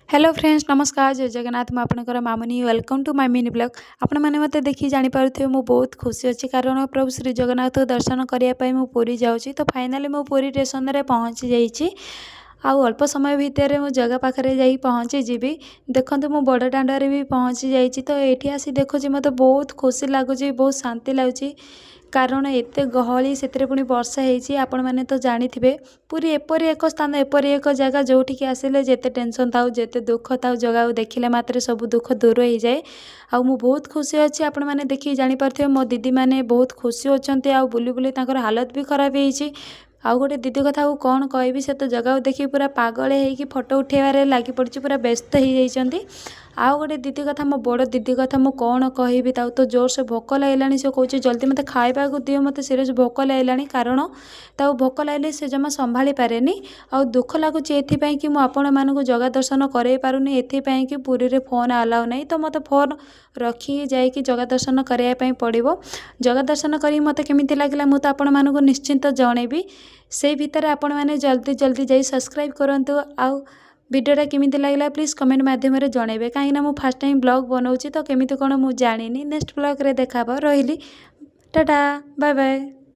Hello friends नमस्कार जय जगन्नाथ मु आपनकर मामुनी welcome to my mini blog आपण मैंने मत देखी जानीपारे मु बहुत खुशी अच्छी कारण प्रभु श्री जगन्नाथ दर्शन करने मु पूरी जाऊँगी तो फाइनाली मु पूरी स्टेशन में पहुँची जाइए आउ अल्प समय भितर मु जगह पाखे जा पहुँची जीवी देखो मु बड़ दाण्डे भी पहुँची जाइए तो ये आसी देखुची मत बहुत खुशी लगुच बहुत शांति लगुच कारण एत गहली से पुणी वर्षा होती आपण मैंने तो जानी पूरी एपरी एक स्थान एपरी एक जगह जोटिक आसिले जिते टेंशन था जिते दुख था जगह देखिले मात्र सब दुख दूर हो जाए आ मु बहुत खुशी अच्छी आपण मैंने देखिए जानीपारे मो दीदी मैंने बहुत खुशी अच्छे आ बुली बुली हालत भी खराब होती आउ गोटे दीदी कथा कौन कहबी से तो जगह देखिए पूरा पागल होगी फोटो उठेबार लगी पड़ी पूरा व्यस्त हो जाती आउ गोटे दीदी कथा मो बड़ दीदी कथा मु कौन कहबी तो जोर से भोक लगे से कौन जल्दी मत खावा दियो मत सीरियस भोक लगे कारण भोक लगे से जमा संभाली पारे आ दुख लगुच एपाई कि आपण मानक जगह दर्शन कर पारुनी एपाई कि पुरी रे फोन आलाउ नहीं तो मत फोन रखी जाकि जगह दर्शन करने पड़ो जगह दर्शन कर मत केमी लगे मुझे आपण मानक निश्चिंत जनइबी से भितर आपण मैंने जल्दी जल्दी जा सब्सक्राइब करूँ आउ वीडियोटा केमी लगे प्लीज कमेंट मध्यम जनइबे कहीं मु फास्ट टाइम ब्लॉग बनाऊँ तो केमी कौन मुझे जानी नेक्स्ट ब्लॉग रे देखा रही टाटा बाय बाय।